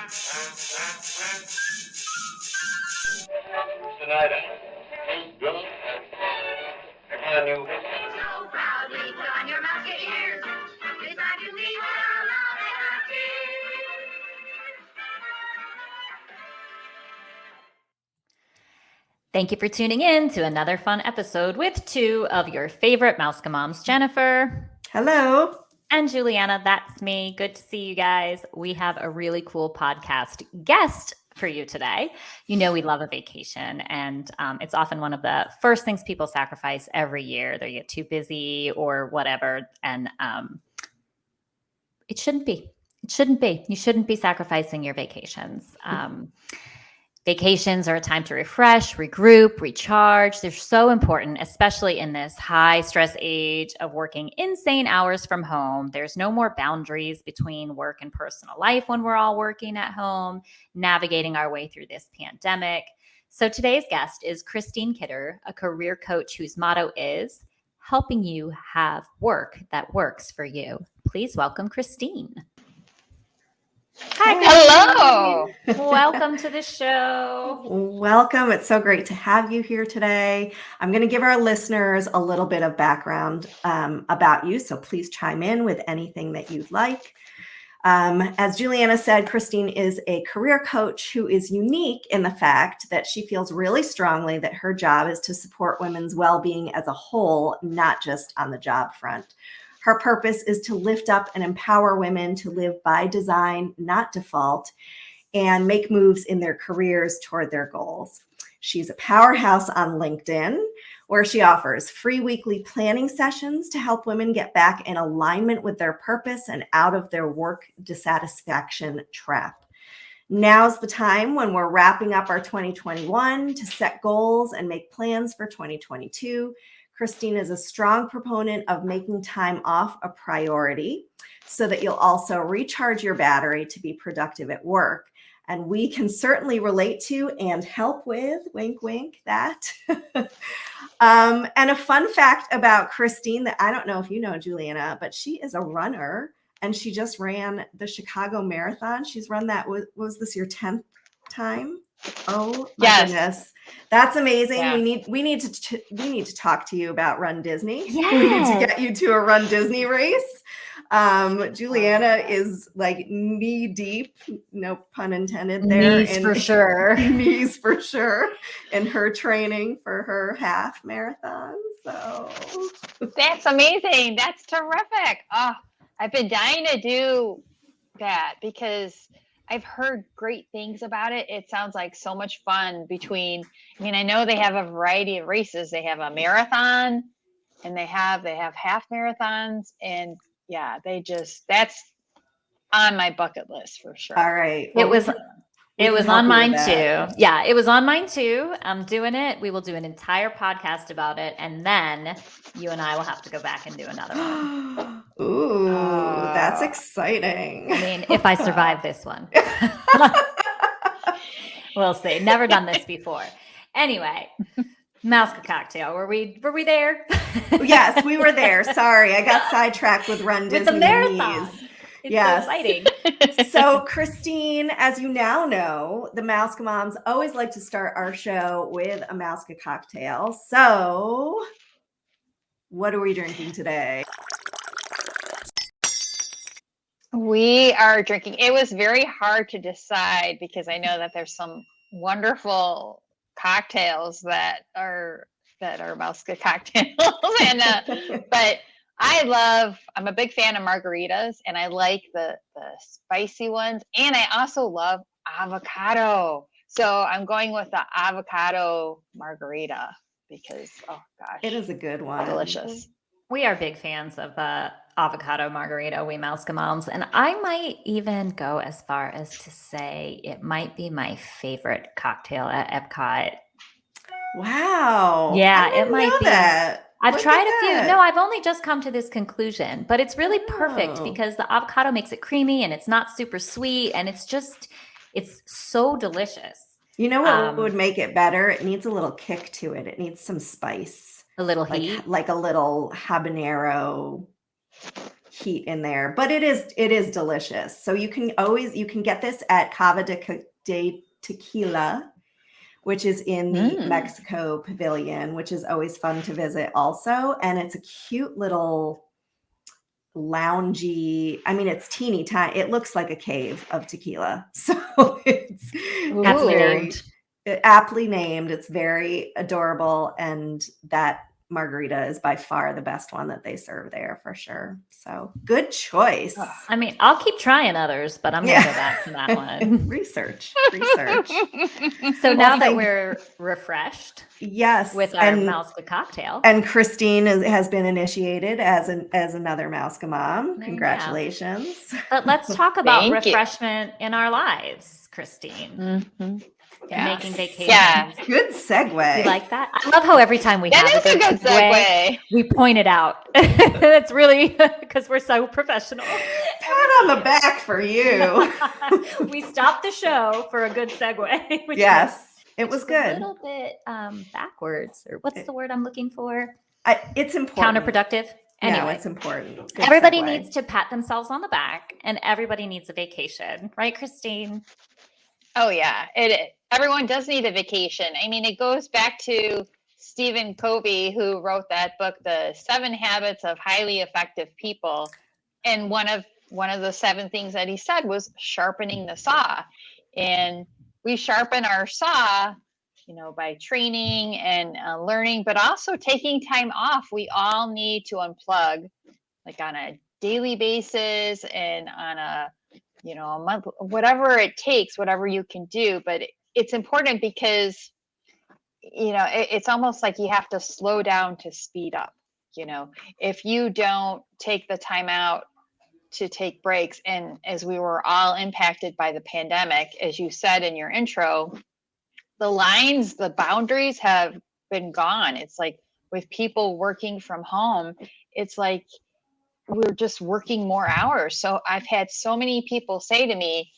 Tonight, I knew. So proudly put on your mask and ears. It's time to leave our love and our tears. Thank you for tuning in to another fun episode with two of your favorite Mouska moms, Jennifer. Hello. And Juliana, that's me. Good to see you guys. We have a really cool podcast guest for you today. You know we love a vacation, and it's often one of the first things people sacrifice every year. They get too busy or whatever, and it shouldn't be. It shouldn't be. You shouldn't be sacrificing your vacations. Vacations are a time to refresh, regroup, recharge. They're so important, especially in this high stress age of working insane hours from home. There's no more boundaries between work and personal life when we're all working at home, navigating our way through this pandemic. So today's guest is Christine Kidder, a career coach whose motto is helping you have work that works for you. Please welcome Christine. Hi. Hello. Welcome to the show. Welcome. It's so great to have you here today. I'm going to give our listeners a little bit of background about you, so please chime in with anything that you'd like. As Juliana said, Christine is a career coach who is unique in the fact that she feels really strongly that her job is to support women's well-being as a whole, not just on the job front. Her purpose is to lift up and empower women to live by design, not default, and make moves in their careers toward their goals. She's a powerhouse on LinkedIn, where she offers free weekly planning sessions to help women get back in alignment with their purpose and out of their work dissatisfaction trap. Now's the time when we're wrapping up our 2021 to set goals and make plans for 2022. Christine is a strong proponent of making time off a priority so that you'll also recharge your battery to be productive at work. And we can certainly relate to and help with, wink, wink, that. And a fun fact about Christine that I don't know if you know, Juliana, but she is a runner and she just ran the Chicago Marathon. She's run that, was this your 10th time? Oh my goodness. That's amazing. Yeah. We need to talk to you about Run Disney. Yes. We need to get you to a Run Disney race. Juliana is like knee deep, no pun intended there. Knees for sure. Knees for sure in her training for her half marathon. So That's amazing. That's terrific. Oh, I've been dying to do that because I've heard great things about it. It sounds like so much fun I know they have a variety of races. They have a marathon and they have half marathons, and yeah, that's on my bucket list for sure. all right. It was on mine too. Yeah, it was on mine too. I'm doing it. We will do an entire podcast about it, and then you and I will have to go back and do another one. Ooh, that's exciting. I mean, if I survive this one. We'll see. Never done this before. Anyway, Mouska cocktail. Were we there? Yes, we were there. Sorry, I got sidetracked with Run Disney. With the marathon. Knees. It's Yes. so exciting. So, Christine, as you now know, the Mouska moms always like to start our show with a Mouska cocktail. So, what are we drinking today? We are drinking. It was very hard to decide because I know that there's some wonderful cocktails that are Mouska cocktails, and but I'm a big fan of margaritas, and I like the spicy ones, and I also love avocado. So I'm going with the avocado margarita because, oh gosh, It is a good one. delicious. We are big fans of the avocado margarita, we Mouska moms, and I might even go as far as to say it might be my favorite cocktail at Epcot. Wow. Yeah, I didn't it might know be. that. I've Look tried at a few. that. No, I've only just come to this conclusion, but it's really perfect Oh. because the avocado makes it creamy and it's not super sweet, and it's so delicious. You know what would make it better? It needs a little kick to it. It needs some spice. A little heat. Like a little habanero heat in there, but it is delicious. So you can get this at Cava de Tequila, which is in the Mexico Pavilion, which is always fun to visit also. And it's a cute little loungy, I mean, it's teeny tiny. It looks like a cave of tequila. So it's aptly named. It's very adorable. And that margarita is by far the best one that they serve there for sure. So good choice. I mean, I'll keep trying others, but I'm going to go back to that one. Research. So now that we're refreshed, yes, with our Mouska cocktail, and Christine has been initiated as another Mouska mom. Congratulations! But let's talk about refreshment in our lives, Christine. Making vacations. Yeah. Good segue. You like that? I love how every time we have a good segue, we point it out. It's really because we're so professional. Pat on the back for you. We stopped the show for a good segue. Yes, it was good. A little bit backwards, or what's the word I'm looking for? It's important. Counterproductive. Anyway, no, it's important. Good everybody segue. needs to pat themselves on the back, and everybody needs a vacation, right, Christine? Oh yeah, everyone does need a vacation. I mean, it goes back to Stephen Covey, who wrote that book, The 7 Habits of Highly Effective People. And one of the 7 things that he said was sharpening the saw. And we sharpen our saw, by training and learning, but also taking time off. We all need to unplug, like on a daily basis and on a month, whatever it takes, whatever you can do. But it's important because, it's almost like you have to slow down to speed up. If you don't take the time out to take breaks, and as we were all impacted by the pandemic, as you said in your intro, the boundaries have been gone. It's like with people working from home, it's like we're just working more hours. So I've had so many people say to me,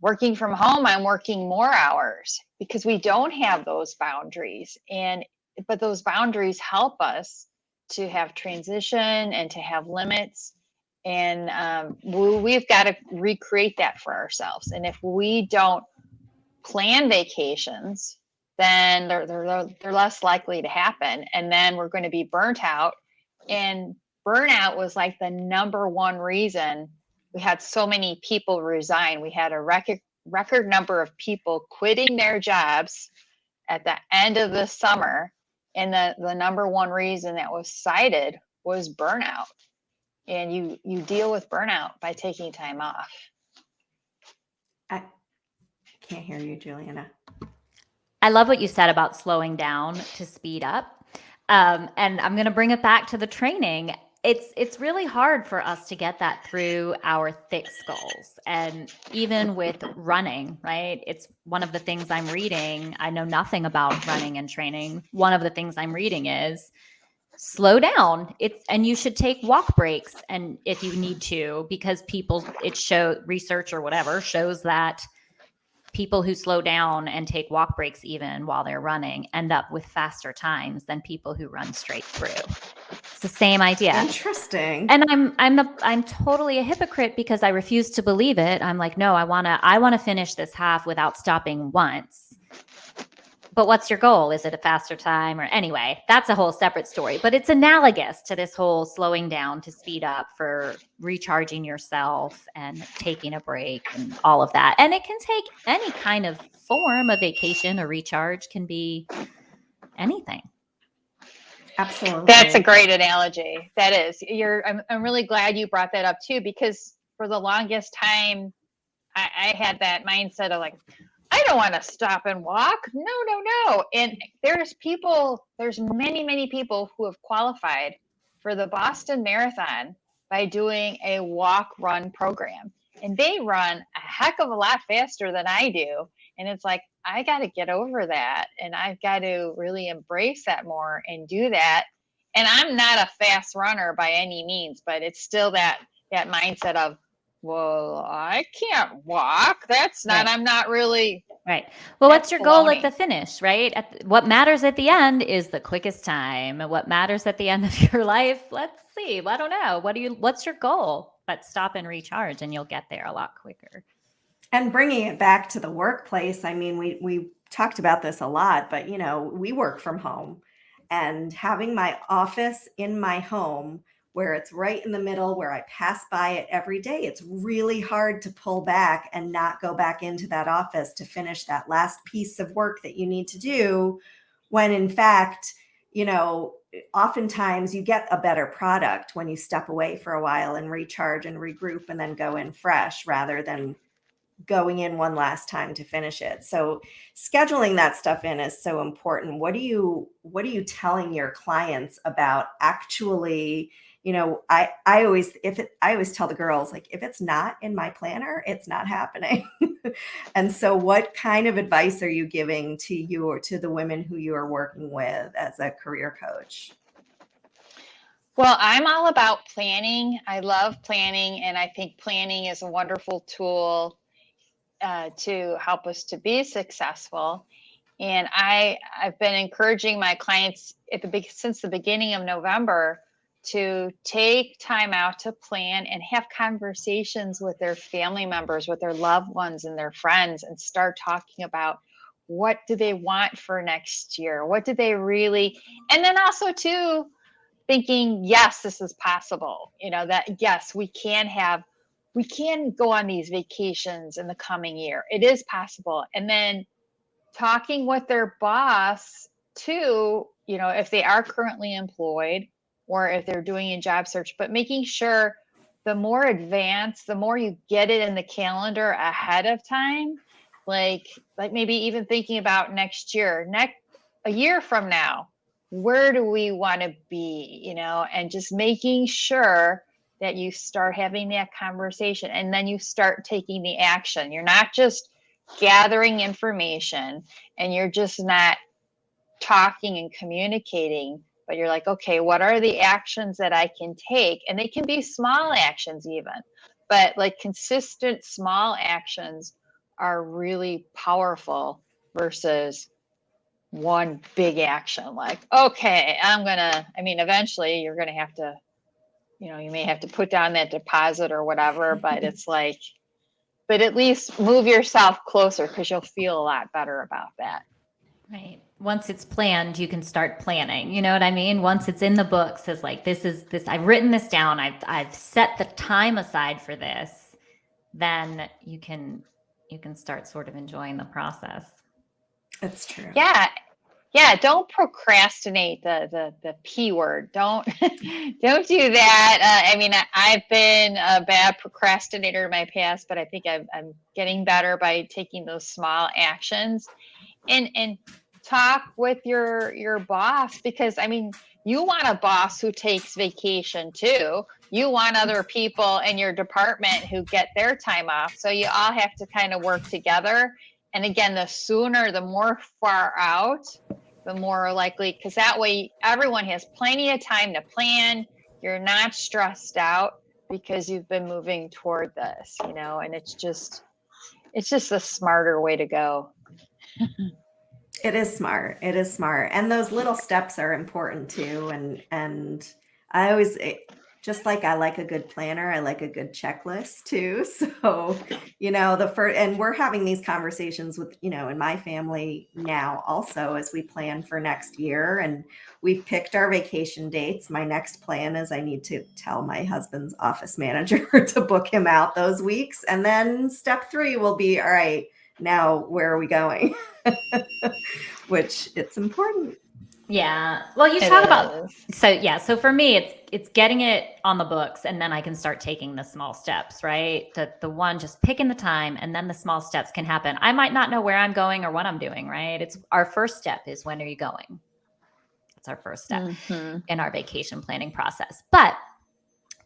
working from home, I'm working more hours, because we don't have those boundaries. But those boundaries help us to have transition and to have limits. And we've got to recreate that for ourselves. And if we don't plan vacations, then they're less likely to happen. And then we're going to be burnt out. And burnout was like the number one reason we had so many people resign. We had a record number of people quitting their jobs at the end of the summer. And the number one reason that was cited was burnout. And you deal with burnout by taking time off. I can't hear you, Juliana. I love what you said about slowing down to speed up. And I'm going to bring it back to the training. It's really hard for us to get that through our thick skulls. And even with running, right? It's one of the things I'm reading. I know nothing about running and training. One of the things I'm reading is slow down. And you should take walk breaks, and if you need to, because research or whatever shows that people who slow down and take walk breaks even while they're running end up with faster times than people who run straight through. It's the same idea. Interesting. And I'm totally a hypocrite because I refuse to believe it. I'm like, no, I want to finish this half without stopping once. But what's your goal? Is it a faster time? Or anyway, that's a whole separate story. But it's analogous to this whole slowing down to speed up for recharging yourself and taking a break and all of that. And it can take any kind of form. A vacation, a recharge can be anything. Absolutely. That's a great analogy. That is. I'm really glad you brought that up too, because for the longest time, I had that mindset of like, I don't want to stop and walk. No. And there's many, many people who have qualified for the Boston Marathon by doing a walk-run program. And they run a heck of a lot faster than I do. And it's like, I got to get over that. And I've got to really embrace that more and do that. And I'm not a fast runner by any means, but it's still that mindset of well, I can't walk. That's not, Right. I'm not really, Right. Well, what's that's your goal at baloney. the finish, right? What matters at the end is the quickest time. What matters at the end of your life? Let's see. I don't know. What's your goal? But stop and recharge and you'll get there a lot quicker. And bringing it back to the workplace, I mean, we talked about this a lot, but you know, we work from home, and having my office in my home where it's right in the middle, where I pass by it every day, it's really hard to pull back and not go back into that office to finish that last piece of work that you need to do, when in fact, you know, oftentimes you get a better product when you step away for a while and recharge and regroup and then go in fresh, rather than going in one last time to finish it. So scheduling that stuff in is so important. What are you telling your clients about actually, you know, I always I always tell the girls, like, if it's not in my planner, it's not happening. And so what kind of advice are you giving to you or to the women who you are working with as a career coach? Well, I'm all about planning. I love planning, and I think planning is a wonderful tool to help us to be successful. And I've been encouraging my clients since the beginning of November to take time out to plan and have conversations with their family members, with their loved ones and their friends, and start talking about what do they want for next year? What do they really, and then also too, thinking, yes, this is possible. You know, that yes, we can go on these vacations in the coming year. It is possible. And then talking with their boss too, you know, if they are currently employed or if they're doing a job search, but making sure the more advanced, the more you get it in the calendar ahead of time, like maybe even thinking about next year, a year from now, where do we want to be, you know, and just making sure that you start having that conversation and then you start taking the action. You're not just gathering information and you're just not talking and communicating, but you're like, okay, what are the actions that I can take? And they can be small actions even, but like consistent small actions are really powerful versus one big action. Like, okay, eventually you're going to have to, you know, you may have to put down that deposit or whatever, but it's like, but at least move yourself closer because you'll feel a lot better about that. Right. Once it's planned, you can start planning. You know what I mean? Once it's in the books, it's like, this, I've written this down. I've set the time aside for this. Then you can start sort of enjoying the process. That's true. Yeah. Don't procrastinate, the P word. Don't don't do that. I've been a bad procrastinator in my past, but I think I'm getting better by taking those small actions. And talk with your boss, because you want a boss who takes vacation too. You want other people in your department who get their time off. So you all have to kind of work together. And again, the more far out, the more likely, because that way everyone has plenty of time to plan. You're not stressed out because you've been moving toward this, you know, and it's just a smarter way to go. It is smart. It is smart. And those little steps are important too. And I always, just like I like a good planner, I like a good checklist too. So, you know, and we're having these conversations with, you know, in my family now also as we plan for next year, and we've picked our vacation dates. My next plan is I need to tell my husband's office manager to book him out those weeks. And then step 3 will be, all right, now where are we going? Which it's important. Yeah. Well, you talk about, so for me, it's getting it on the books, and then I can start taking the small steps, right? The one, just picking the time, and then the small steps can happen. I might not know where I'm going or what I'm doing, right? It's our first step is, when are you going? It's our first step in our vacation planning process. But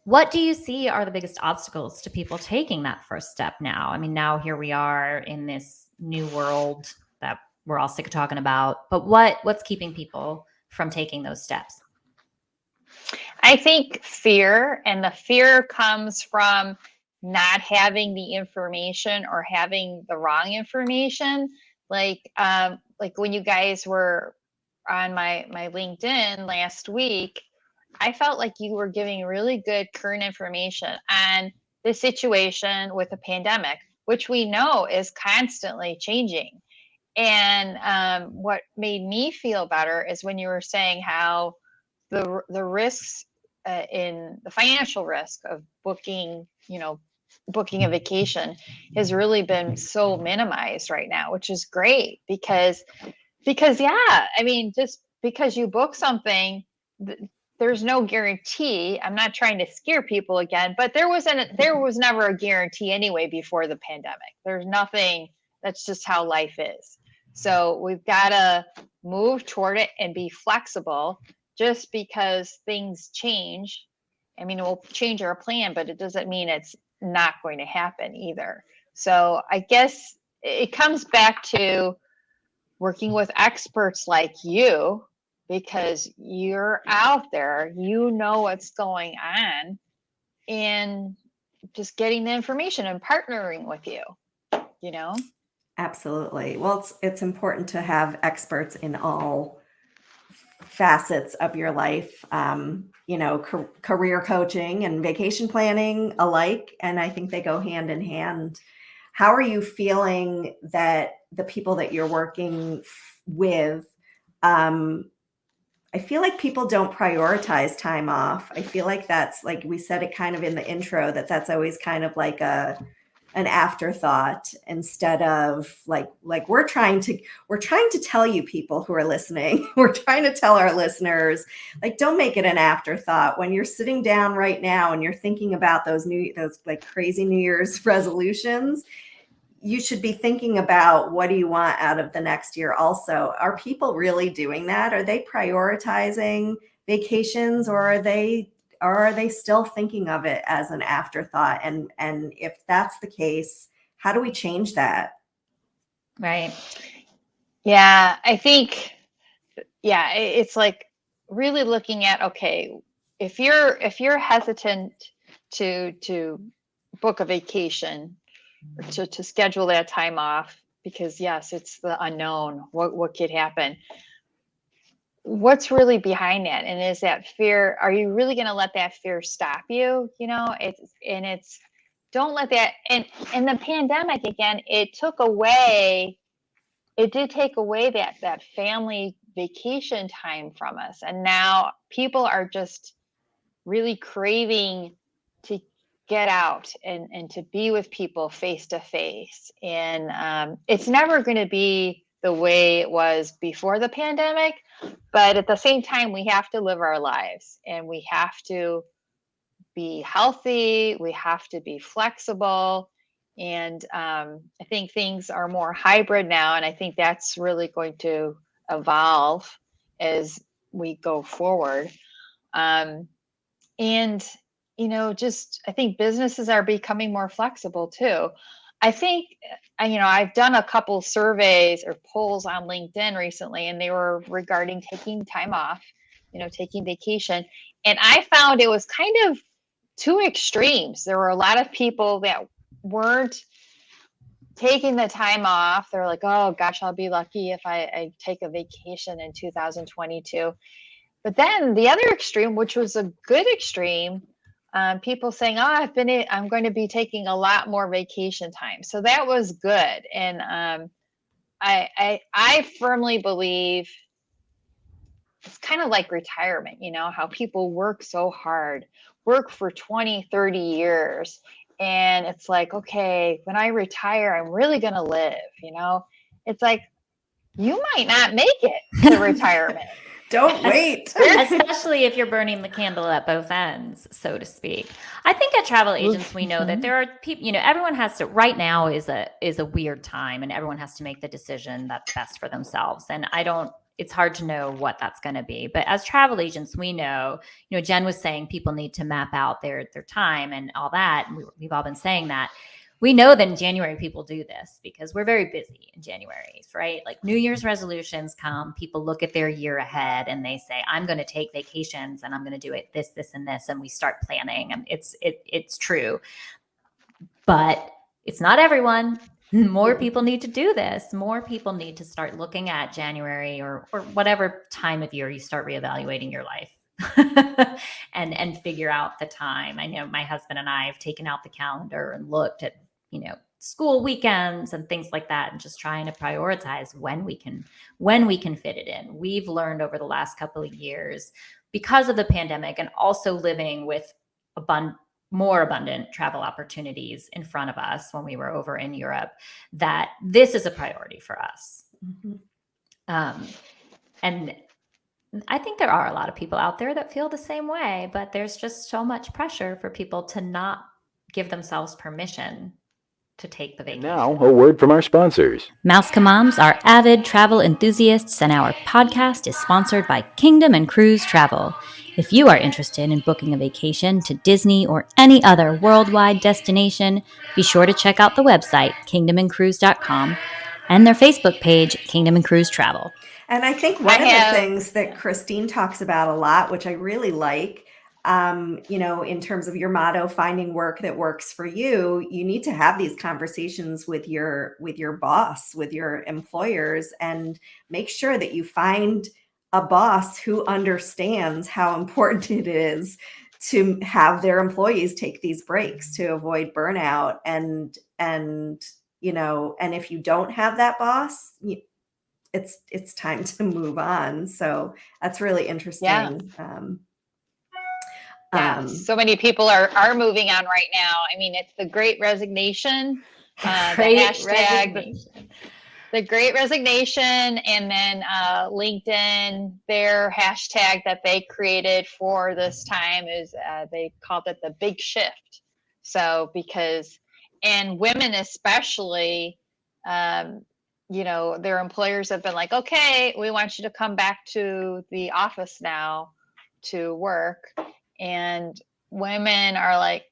what do you see are the biggest obstacles to people taking that first step now? I mean, now here we are in this new world that we're all sick of talking about, but what's keeping people from taking those steps? I think fear, and the fear comes from not having the information or having the wrong information. Like when you guys were on my LinkedIn last week, I felt like you were giving really good current information on the situation with the pandemic, which we know is constantly changing. And what made me feel better is when you were saying how the risks in the financial risk of booking, booking a vacation has really been so minimized right now, which is great because yeah, I mean, just because you book something, there's no guarantee. I'm not trying to scare people again, but there was never a guarantee anyway before the pandemic. There's nothing. That's just how life is. So we've got to move toward it and be flexible. Just because things change, I mean, we'll change our plan, but it doesn't mean it's not going to happen either. So I guess it comes back to working with experts like you, because you're out there, you know what's going on, and just getting the information and partnering with you, you know? Absolutely. Well, it's important to have experts in all facets of your life, career coaching and vacation planning alike. And I think they go hand in hand. How are you feeling that the people that you're working with, I feel like people don't prioritize time off. I feel like that's, like we said it kind of in the intro, that's always kind of like an afterthought, instead of like we're trying to tell you, people who are listening, we're trying to tell our listeners, like, don't make it an afterthought when you're sitting down right now and you're thinking about those like crazy New Year's resolutions. You should be thinking about, what do you want out of the next year? Also, are people really doing that? Are they prioritizing vacations, or are they still thinking of it as an afterthought? And if that's the case, how do we change that? Right. Yeah, I think, yeah, it's like really looking at, okay, if you're hesitant to book a vacation, or to schedule that time off, because yes, it's the unknown, what could happen, what's really behind that? And is that fear, are you really going to let that fear stop you? It's don't let that. And the pandemic, again, it did take away that family vacation time from us, and now people are just really craving to get out and to be with people face to face. And it's never going to be the way it was before the pandemic, but at the same time, we have to live our lives, and we have to be healthy, we have to be flexible. And I think things are more hybrid now, and I think that's really going to evolve as we go forward. And just, I think businesses are becoming more flexible too. I think, I've done a couple surveys or polls on LinkedIn recently, and they were regarding taking time off, taking vacation. And I found it was kind of two extremes. There were a lot of people that weren't taking the time off. They're like, oh gosh, I'll be lucky if I take a vacation in 2022. But then the other extreme, which was a good extreme, people saying, "Oh, I'm going to be taking a lot more vacation time." So that was good, and I firmly believe it's kind of like retirement. How people work so hard, work for 20, 30 years, and it's like, okay, when I retire, I'm really going to live. It's like, you might not make it to retirement. Don't wait. Especially if you're burning the candle at both ends, so to speak. I think at travel agents, we know that there are people, everyone has to, right now is a weird time, and everyone has to make the decision that's best for themselves. And it's hard to know what that's going to be. But as travel agents, we know, Jen was saying people need to map out their time and all that. And we've all been saying that. We know that in January, people do this because we're very busy in January, right? Like New Year's resolutions come, people look at their year ahead and they say, I'm going to take vacations and I'm going to do it this, and this. And we start planning, and it's true. but it's not everyone. More people need to do this. More people need to start looking at January or whatever time of year you start reevaluating your life. and figure out the time. I know my husband and I have taken out the calendar and looked at, school weekends and things like that, and just trying to prioritize when we can fit it in. We've learned over the last couple of years, because of the pandemic and also living with more abundant travel opportunities in front of us when we were over in Europe, that this is a priority for us. And I think there are a lot of people out there that feel the same way, but there's just so much pressure for people to not give themselves permission to take the vacation. Now, a word from our sponsors. Mouska Moms are avid travel enthusiasts, and our podcast is sponsored by Kingdom and Cruise Travel. If you are interested in booking a vacation to Disney or any other worldwide destination, be sure to check out the website, kingdomandcruise.com, and their Facebook page, Kingdom and Cruise Travel. And I think one of the things that Christine talks about a lot, which I really like, in terms of your motto, finding work that works for you, you need to have these conversations with your boss, with your employers, and make sure that you find a boss who understands how important it is to have their employees take these breaks to avoid burnout. And if you don't have that boss, it's time to move on. So that's really interesting. So many people are moving on right now. I mean, it's the Great Resignation, the Great Resignation, and then LinkedIn, their hashtag that they created for this time is they called it the Big Shift. So and women especially, their employers have been like, okay, we want you to come back to the office now to work. And women are like,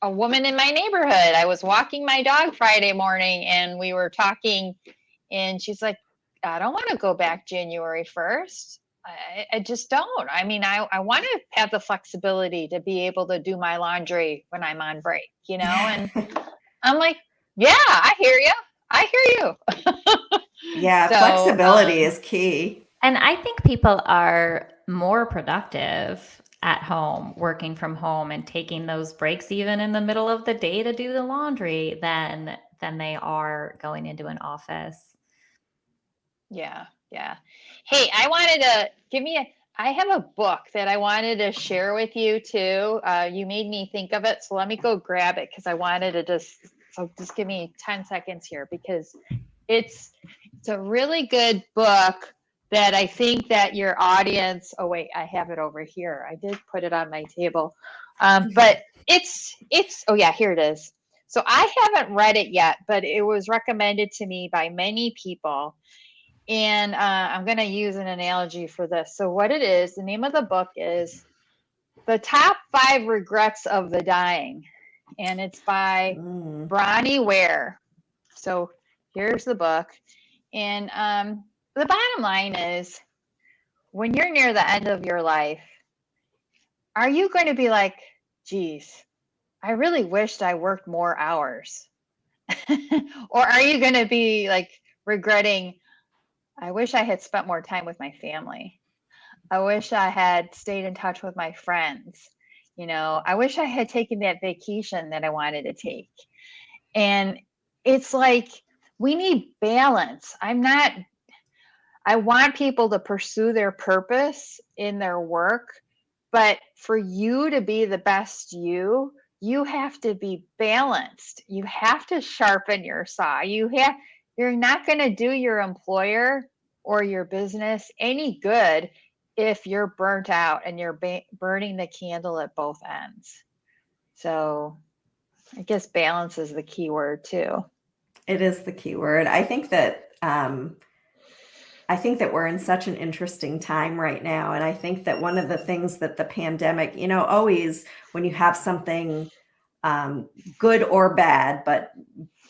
a woman in my neighborhood, I was walking my dog Friday morning and we were talking, and she's like, I don't want to go back January 1st. I just don't. I mean, I want to have the flexibility to be able to do my laundry when I'm on break, and I'm like, yeah, I hear you. Yeah, flexibility is key. And I think people are more productive at home, working from home and taking those breaks even in the middle of the day to do the laundry than they are going into an office. Yeah. Hey, I wanted to I have a book that I wanted to share with you too. You made me think of it, so let me go grab it because I wanted to just give me 10 seconds here, because it's a really good book that I think that your audience, oh wait, I have it over here. I did put it on my table. But oh yeah, here it is. So I haven't read it yet, but it was recommended to me by many people. And I'm going to use an analogy for this. So what it is, the name of the book is The Top 5 Regrets of the Dying. And it's by Bronnie Ware. So here's the book. And the bottom line is, when you're near the end of your life, are you going to be like, geez, I really wished I worked more hours? Or are you going to be like regretting, I wish I had spent more time with my family. I wish I had stayed in touch with my friends. I wish I had taken that vacation that I wanted to take. And it's like, we need balance. I want people to pursue their purpose in their work, but for you to be the best you have to be balanced. You have to sharpen your saw. You're not going to do your employer or your business any good if you're burnt out and you're burning the candle at both ends. So I guess balance is the key word too. It is the key word. I think that we're in such an interesting time right now. And I think that one of the things that the pandemic, always when you have something good or bad, but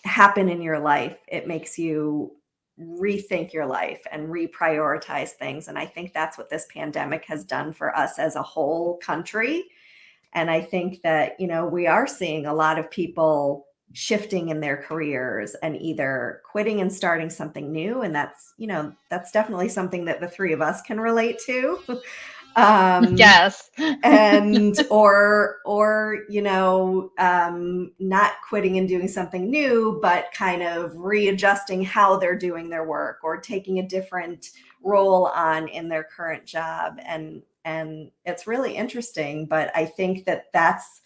happen in your life, it makes you rethink your life and reprioritize things. And I think that's what this pandemic has done for us as a whole country. And I think that, we are seeing a lot of people shifting in their careers and either quitting and starting something new. And that's definitely something that the three of us can relate to. Yes. And or not quitting and doing something new, but kind of readjusting how they're doing their work or taking a different role on in their current job. And it's really interesting, but I think that's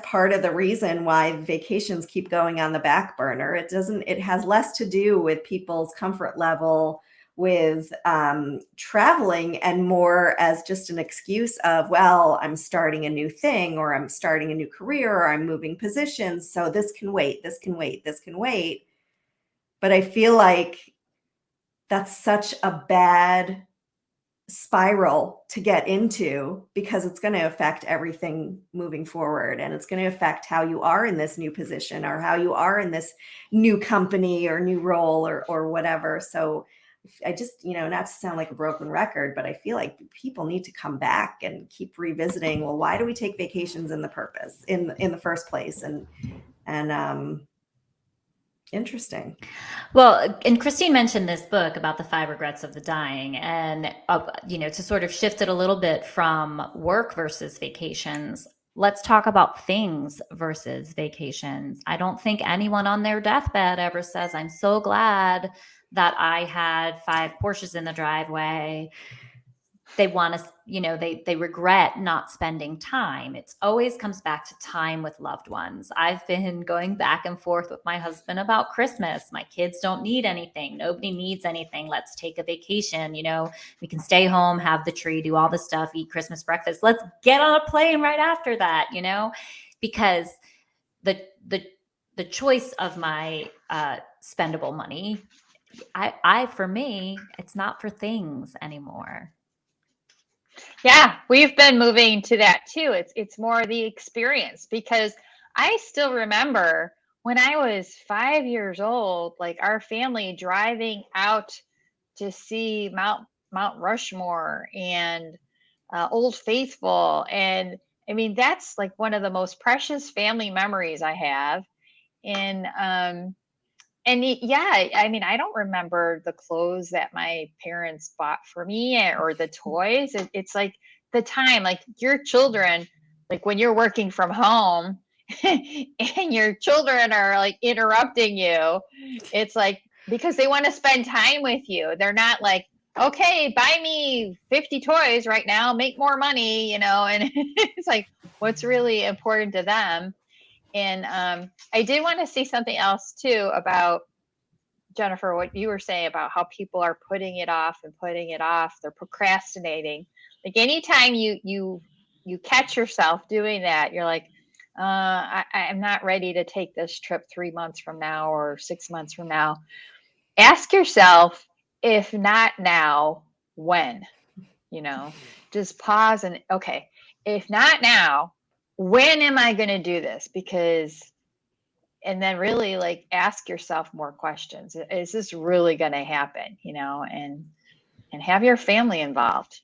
part of the reason why vacations keep going on the back burner. It has less to do with people's comfort level with traveling and more as just an excuse of, well, I'm starting a new thing, or I'm starting a new career, or I'm moving positions. So this can wait, this can wait, this can wait. But I feel like that's such a bad spiral to get into, because it's going to affect everything moving forward, and it's going to affect how you are in this new position, or how you are in this new company or new role, or whatever. So I just, not to sound like a broken record, but I feel like people need to come back and keep revisiting, well, why do we take vacations in the first place? And interesting. Well, and Christine mentioned this book about the 5 regrets of the dying, and to sort of shift it a little bit from work versus vacations. Let's talk about things versus vacations. I don't think anyone on their deathbed ever says, I'm so glad that I had 5 Porsches in the driveway. They want to, they regret not spending time. It always comes back to time with loved ones. I've been going back and forth with my husband about Christmas. My kids don't need anything. Nobody needs anything. Let's take a vacation. We can stay home, have the tree, do all the stuff, eat Christmas breakfast. Let's get on a plane right after that, because the choice of my spendable money, for me, it's not for things anymore. Yeah, we've been moving to that too. It's more the experience, because I still remember when I was 5 years old, like our family driving out to see Mount Rushmore and Old Faithful. And I mean, that's like one of the most precious family memories I have. And yeah, I mean, I don't remember the clothes that my parents bought for me or the toys. It's like the time, like your children, like when you're working from home and your children are like interrupting you, it's like because they want to spend time with you. They're not like, okay, buy me 50 toys right now, make more money, and it's like what's really important to them. And I did want to say something else too about Jennifer, what you were saying about how people are putting it off and putting it off. They're procrastinating. Like anytime you catch yourself doing that, you're like, I'm not ready to take this trip 3 months from now or 6 months from now. Ask yourself, if not now, when? Just pause and okay, if not now, when am I going to do this? And then really like ask yourself more questions. Is this really going to happen? And have your family involved.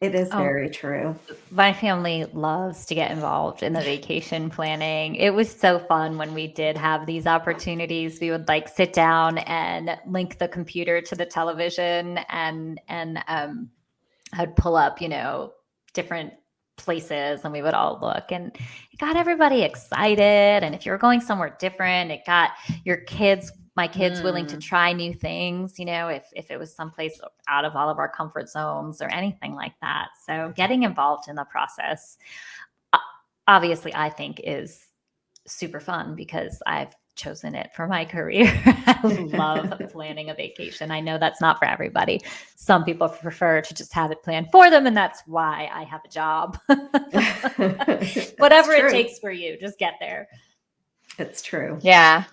It is very true. My family loves to get involved in the vacation planning. It was so fun when we did have these opportunities. We would like sit down and link the computer to the television and I'd pull up, different places, and we would all look, and it got everybody excited. And if you're going somewhere different, it got my kids willing to try new things, if it was someplace out of all of our comfort zones or anything like that. So getting involved in the process, obviously, I think is super fun because I've chosen it for my career. I love planning a vacation. I know that's not for everybody. Some people prefer to just have it planned for them, and that's why I have a job. Whatever it takes for you, just get there. It's true. Yeah.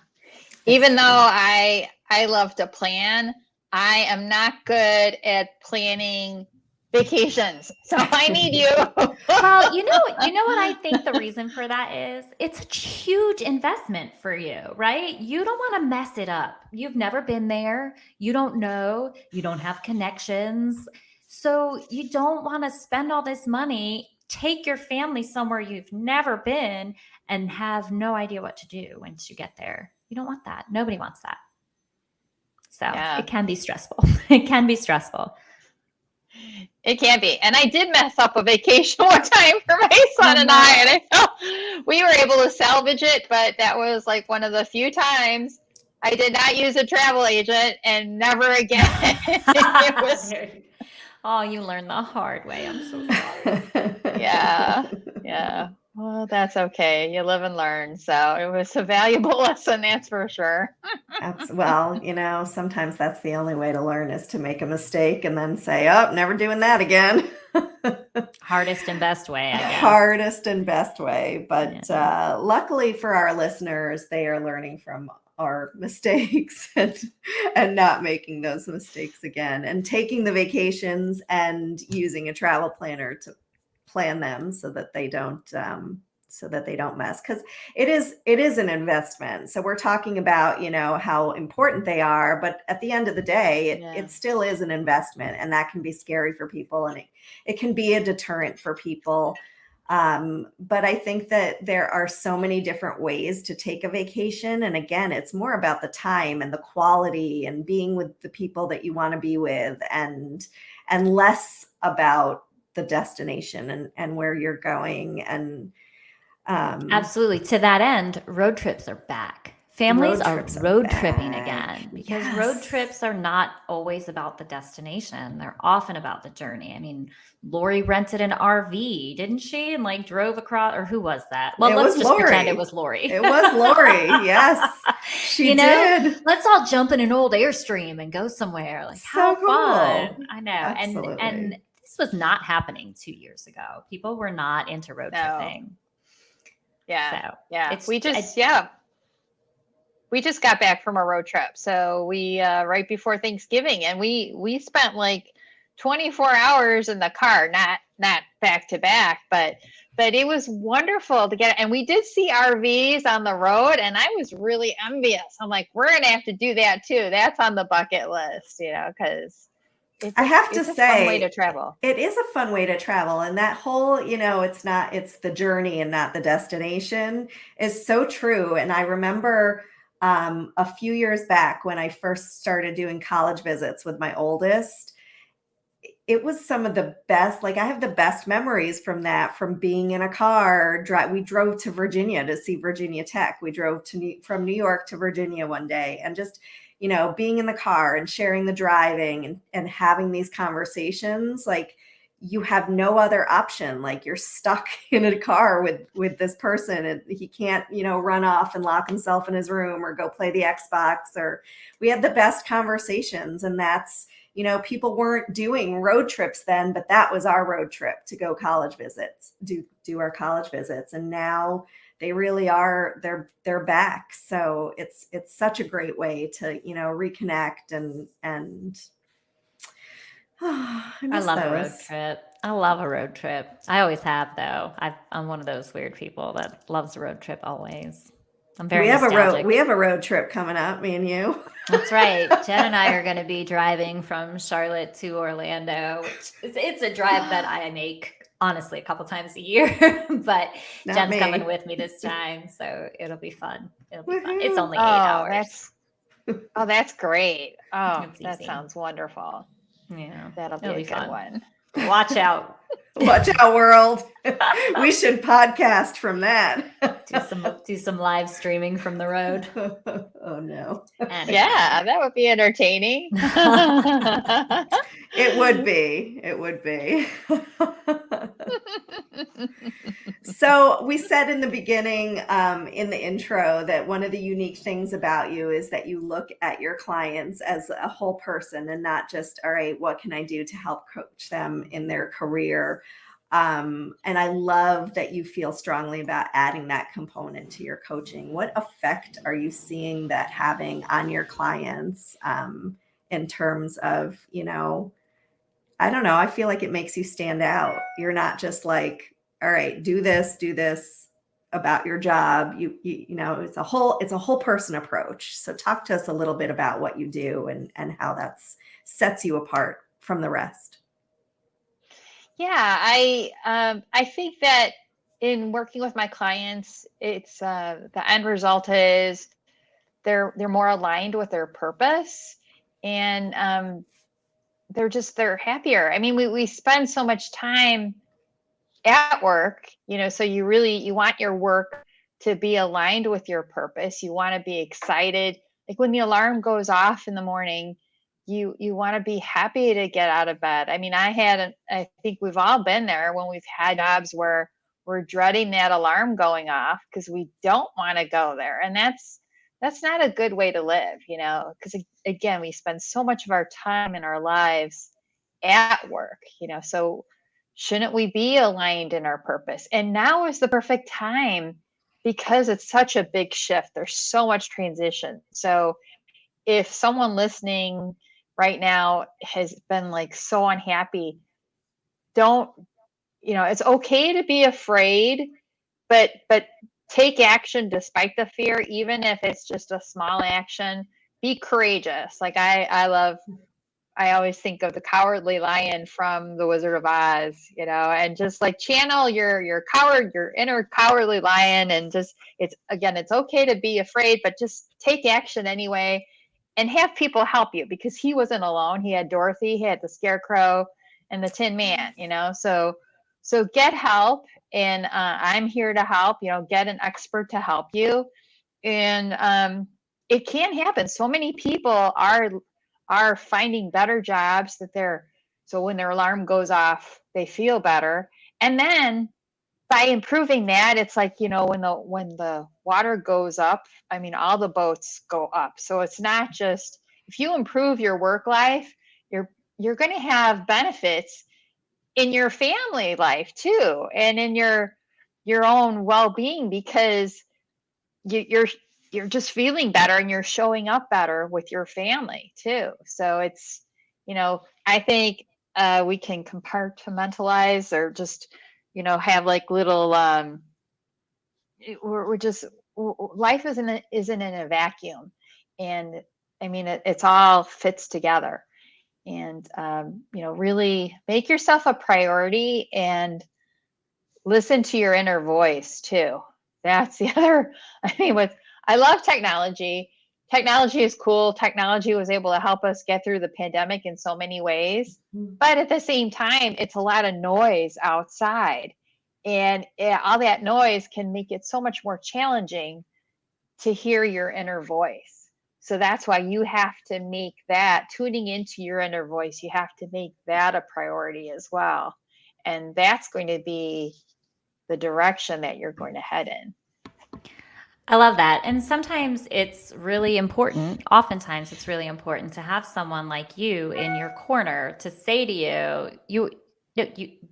Even though I love to plan, I am not good at planning vacations. So I need you. Well, you know what I think the reason for that is? It's a huge investment for you, right? You don't want to mess it up. You've never been there. You don't know. You don't have connections. So you don't want to spend all this money take your family somewhere you've never been and have no idea what to do once you get there. You don't want that. Nobody wants that. So Yeah. it can be stressful. It can be stressful. It can be. And I did mess up a vacation one time for my son and I, and I felt we were able to salvage it, but that was like one of the few times I did not use a travel agent, and never again. It was, Oh, you learned the hard way. I'm so sorry. yeah. Well, that's okay. You live and learn. So it was a valuable lesson, that's for sure. Well, sometimes that's the only way to learn is to make a mistake and then say, oh, never doing that again. Hardest and best way, I guess. Hardest and best way. But luckily for our listeners, they are learning from our mistakes and not making those mistakes again, and taking the vacations and using a travel planner to plan them so that they don't mess, because it is an investment. So we're talking about how important they are, but at the end of the day it still is an investment, and that can be scary for people, and it can be a deterrent for people. But I think that there are so many different ways to take a vacation, and again, it's more about the time and the quality and being with the people that you want to be with, and less about the destination and where you're going. And absolutely. To that end, road trips are back. Families are road tripping again, because road trips are not always about the destination. They're often about the journey. I mean, Lori rented an RV, didn't she? And drove across, or who was that? Well, let's just pretend it was Lori. It was Lori. Yes, she did. Let's all jump in an old Airstream and go somewhere. How cool. Fun. I know. Absolutely. And this was not happening 2 years ago. People were not into road tripping. Yeah. So yeah. We just got back from a road trip. So we right before Thanksgiving, and we spent 24 hours in the car, not back to back, but it was wonderful to get. And we did see RVs on the road, and I was really envious. I'm like, we're gonna have to do that too. That's on the bucket list, because I have to say, it's a fun way to travel. It is a fun way to travel. And that whole, it's the journey and not the destination is so true. And I remember a few years back when I first started doing college visits with my oldest, it was some of the best, I have the best memories from that, from being in a car. We drove to Virginia to see Virginia Tech. We drove from New York to Virginia one day, and just, being in the car and sharing the driving and having these conversations. You have no other option. You're stuck in a car with this person, and he can't, run off and lock himself in his room or go play the Xbox. Or we had the best conversations. And that's, people weren't doing road trips then, but that was our road trip to go college visits, do our college visits. And now they really are, they're back. So it's such a great way to, reconnect and I love a road trip. I love a road trip. I always have, though. I'm one of those weird people that loves a road trip always. I'm very nostalgic. We have a road trip coming up, me and you. That's right. Jen and I are going to be driving from Charlotte to Orlando, which it's a drive that I make honestly a couple times a year, but Jen's coming with me this time, so it'll be fun. It'll be fun. It's only 8 hours. That's great. Oh, It's that easy. sounds wonderful. Yeah, That'll be a good fun. one. Watch out. Watch out, world. We should podcast from that. do some live streaming from the road. Oh no. Anyway. Yeah, that would be entertaining. It would be. So we said in the beginning, in the intro, that one of the unique things about you is that you look at your clients as a whole person, and not just, all right, what can I do to help coach them in their career? And I love that you feel strongly about adding that component to your coaching. What effect are you seeing that having on your clients, in terms of, I don't know, I feel like it makes you stand out. You're not just like, all right, do this about your job. It's a whole person approach. So talk to us a little bit about what you do and how that sets you apart from the rest. Yeah, I think that in working with my clients, it's the end result is they're more aligned with their purpose, and they're happier. I mean, we spend so much time at work, so you want your work to be aligned with your purpose. You want to be excited. Like when the alarm goes off in the morning, you want to be happy to get out of bed. I mean, I think we've all been there when we've had jobs where we're dreading that alarm going off because we don't want to go there. And that's not a good way to live, because again, we spend so much of our time in our lives at work, so shouldn't we be aligned in our purpose? And now is the perfect time because it's such a big shift. There's so much transition. So if someone listening right now has been like so unhappy, don't, it's okay to be afraid, but take action despite the fear, even if it's just a small action. Be courageous. Like I always think of the cowardly lion from The Wizard of Oz, and just like channel your inner cowardly lion, and just it's okay to be afraid, but just take action anyway, and have people help you because he wasn't alone. He had Dorothy, he had the Scarecrow, and the Tin Man, So get help, and I'm here to help. Get an expert to help you, and it can happen. So many people are finding better jobs so when their alarm goes off, they feel better. And then by improving that, it's like, when the water goes up, I mean, all the boats go up. So it's not just, if you improve your work life, you're going to have benefits in your family life too, and in your own well-being, because you're just feeling better and you're showing up better with your family too. So it's, I think we can compartmentalize, or just, have like little, we're just, life isn't in a vacuum. And I mean, it's all fits together. And, really make yourself a priority and listen to your inner voice too. That's the other, I mean, I love technology. Technology is cool. Technology was able to help us get through the pandemic in so many ways. But at the same time, it's a lot of noise outside. And all that noise can make it so much more challenging to hear your inner voice. So that's why you have to make that, tuning into your inner voice, you have to make that a priority as well. And that's going to be the direction that you're going to head in. I love that. And sometimes it's really important, oftentimes it's really important to have someone like you in your corner to say to you,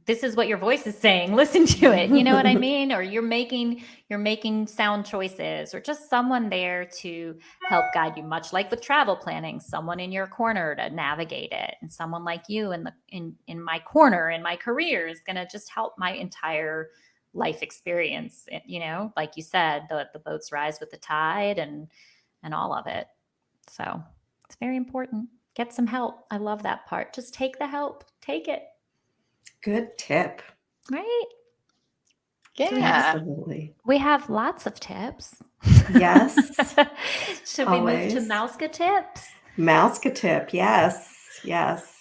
this is what your voice is saying. Listen to it. You know what I mean? Or you're making sound choices, or just someone there to help guide you, much like with travel planning, someone in your corner to navigate it. And someone like you in my corner in my career is going to just help my entire life experience, like you said, the boats rise with the tide, and all of it. So it's very important. Get some help. I love that part. Just take the help. Take it. Good tip. Right? Yeah. Absolutely. We have lots of tips. Yes. Should we move to Always. Mouska tips? Mouska tip. Yes. Yes.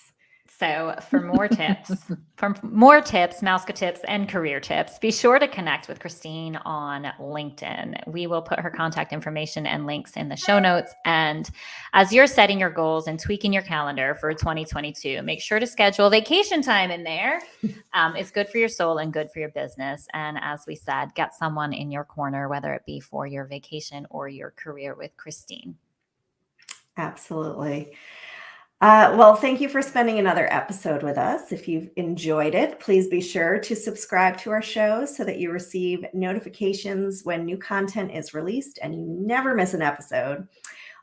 So for more tips, Mouska tips, and career tips, be sure to connect with Christine on LinkedIn. We will put her contact information and links in the show notes. And as you're setting your goals and tweaking your calendar for 2022, make sure to schedule vacation time in there. It's good for your soul and good for your business. And as we said, get someone in your corner, whether it be for your vacation or your career with Christine. Absolutely. Well, thank you for spending another episode with us. If you've enjoyed it, please be sure to subscribe to our show so that you receive notifications when new content is released and you never miss an episode.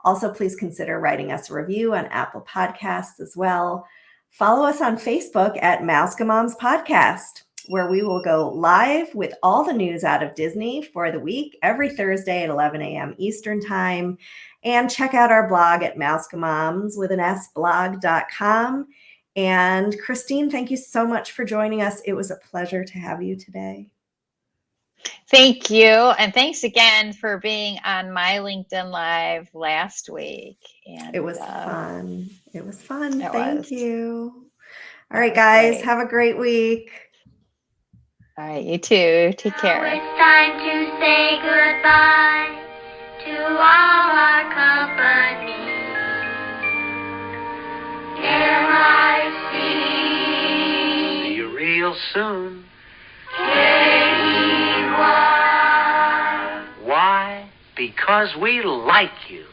Also, please consider writing us a review on Apple Podcasts as well. Follow us on Facebook at Mouska Moms Podcast, where we will go live with all the news out of Disney for the week every Thursday at 11 a.m. Eastern Time. And check out our blog at mouskamoms with an S blog.com. And Christine, thank you so much for joining us. It was a pleasure to have you today. Thank you. And thanks again for being on my LinkedIn Live last week. And It was fun. It was fun. It Thank was. you. All That right, was guys, great. have a great week. All right, you too. Take Now care. it's time to say goodbye to all our company. M-I-C. See you real soon. K-E-Y. Why? Because we like you.